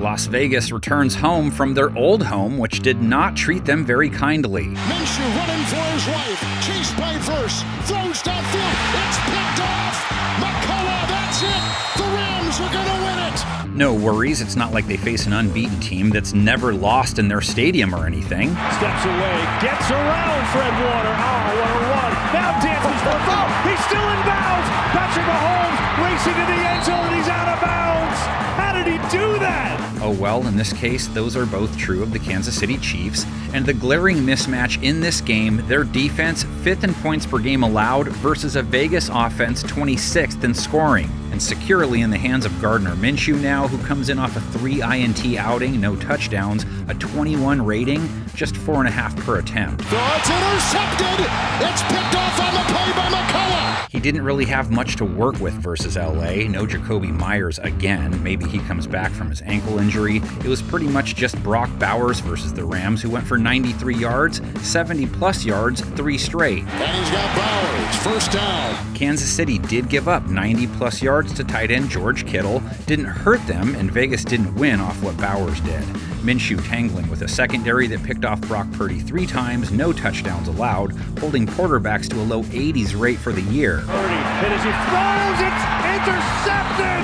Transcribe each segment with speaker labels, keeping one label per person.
Speaker 1: Las Vegas returns home from their old home, which did not treat them very kindly.
Speaker 2: Minshew running for his life, chased by Verse, throws downfield, it's picked off! McCullough, that's it! The Rams are gonna win it!
Speaker 1: No worries, it's not like they face an unbeaten team that's never lost in their stadium or anything.
Speaker 3: Steps away, gets around Fred Warner. Oh, what a run. Now dances for a foul. He's still in bounds. Patrick Mahomes racing to the end zone and he's out of bounds. How did he do that?
Speaker 1: Oh well, in this case, those are both true of the Kansas City Chiefs, and the glaring mismatch in this game, their defense 5th in points per game allowed versus a Vegas offense 26th in scoring, and securely in the hands of Gardner Minshew now, who comes in off a 3 INT outing, no touchdowns, a 21 rating, just 4.5 per attempt.
Speaker 2: It's intercepted! It's picked off on the play by McCullough!
Speaker 1: He didn't really have much to work with versus LA, no Jacoby Myers again, maybe he comes back from his ankle injury. It was pretty much just Brock Bowers versus the Rams, who went for 93 yards, 70 plus yards, 3 straight.
Speaker 2: And he's got Bowers, first down.
Speaker 1: Kansas City did give up 90 plus yards to tight end George Kittle, didn't hurt them, and Vegas didn't win off what Bowers did. Minshew tangling with a secondary that picked off Brock Purdy 3 times, no touchdowns allowed, holding quarterbacks to a low 80s rate for the year.
Speaker 3: Purdy, and as he throws, it's intercepted!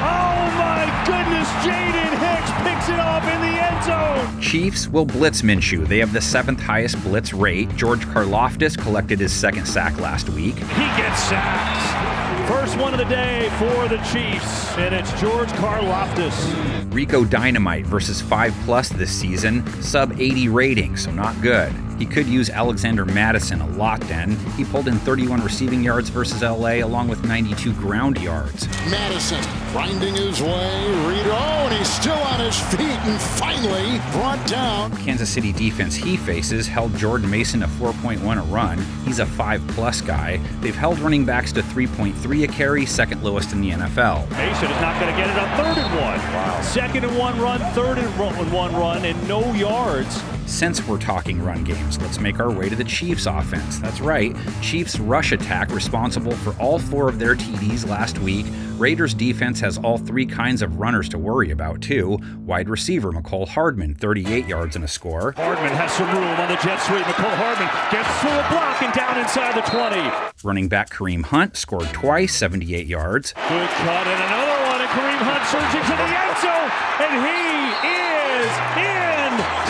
Speaker 3: Oh my goodness, Jaden Hicks picks it off in the end zone!
Speaker 1: Chiefs will blitz Minshew. They have the 7th highest blitz rate. George Karlaftis collected his 2nd sack last week.
Speaker 3: He gets sacked. First one of the day for the Chiefs, and it's George Karlaftis.
Speaker 1: Rico Dynamite versus 5+ this season, sub 80 rating, so not good. He could use Alexander Madison a lot then. He pulled in 31 receiving yards versus LA, along with 92 ground yards.
Speaker 2: Madison finding his way, and he's still on his feet and finally brought down.
Speaker 1: Kansas City defense he faces held Jordan Mason to 4.1 a run. He's a 5+ guy. They've held running backs to 3.3 a carry, 2nd lowest in the NFL.
Speaker 3: Mason is not going to get it on 3rd and 1. Wow. 2nd and 1 run, 3rd and 1 run, and no yards.
Speaker 1: Since we're talking run games, let's make our way to the Chiefs offense. That's right, Chiefs rush attack responsible for all 4 of their TDs last week. Raiders defense has all 3 kinds of runners to worry about too. Wide receiver Mecole Hardman, 38 yards and a score.
Speaker 3: Hardman has some room on the jet sweep. Mecole Hardman gets through a block and down inside the 20.
Speaker 1: Running back Kareem Hunt scored twice, 78 yards.
Speaker 3: Good cut and another one, and Kareem Hunt surging to the end zone, and he is in.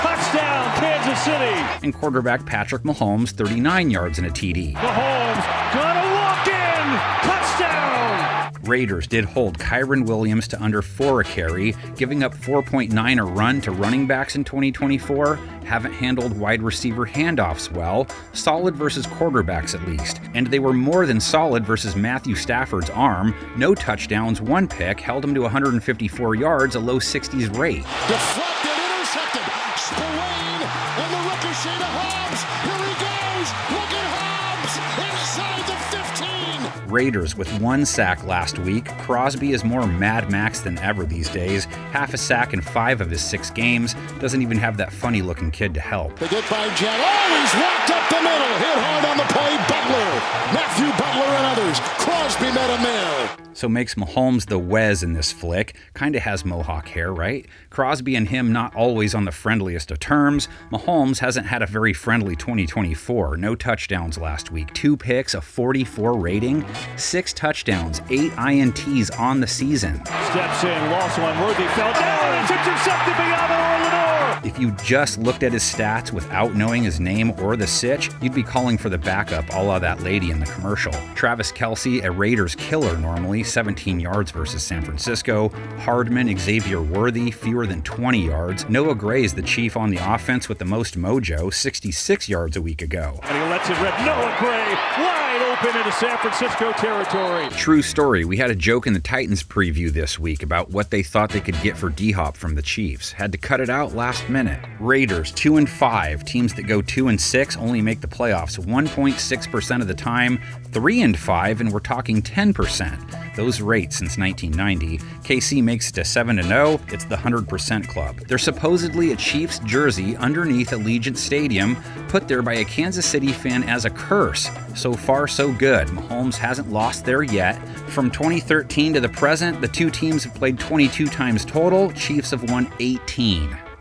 Speaker 3: Touchdown, Kansas City.
Speaker 1: And quarterback Patrick Mahomes, 39 yards and a TD.
Speaker 3: Mahomes gonna walk in. Touchdown.
Speaker 1: Raiders did hold Kyren Williams to under 4 a carry, giving up 4.9 a run to running backs in 2024. Haven't handled wide receiver handoffs well. Solid versus quarterbacks at least. And they were more than solid versus Matthew Stafford's arm. No touchdowns, 1 pick, held him to 154 yards, a low 60s rate.
Speaker 2: Deflected, intercepted. Spillane and the ricochet to Hobbs. Here he goes. Look at Hobbs inside the 15.
Speaker 1: Raiders with 1 sack last week. Crosby is more Mad Max than ever these days. Half a sack in 5 of his 6 games. Doesn't even have that funny-looking kid to help.
Speaker 2: They get by Jet. Oh, he's walked up the middle. Hit hard on the play. Butler. Matthew Butler and others. Crosby met him there.
Speaker 1: So makes Mahomes the Wez in this flick. Kinda has mohawk hair, right? Crosby and him not always on the friendliest of terms. Mahomes hasn't had a very friendly 2024. No touchdowns last week. 2 picks, a 44 rating, 6 touchdowns, 8 INTs on the season.
Speaker 3: Steps in, lost one, Worthy fell down, it's intercepted beyond Lenore.
Speaker 1: If you just looked at his stats without knowing his name or the sitch, you'd be calling for the backup a la that lady in the commercial. Travis Kelce, a Raiders killer normally, 17 yards versus San Francisco. Hardman, Xavier Worthy, fewer than 20 yards. Noah Gray's the chief on the offense with the most mojo, 66 yards a week ago.
Speaker 3: And he lets it rip. Noah Gray wide open into San Francisco territory.
Speaker 1: True story. We had a joke in the Titans preview this week about what they thought they could get for D-Hop from the Chiefs. Had to cut it out last minute. Raiders 2-5. Teams that go 2-6 only make the playoffs 1.6% of the time. 3-5, and we're talking 10%. those rates since 1990. KC makes it to 7-0. It's the 100% club. There's supposedly a Chiefs jersey underneath Allegiant Stadium, put there by a Kansas City fan as a curse. So far, so good. Mahomes hasn't lost there yet. From 2013 to the present, the two teams have played 22 times total. Chiefs have won 18.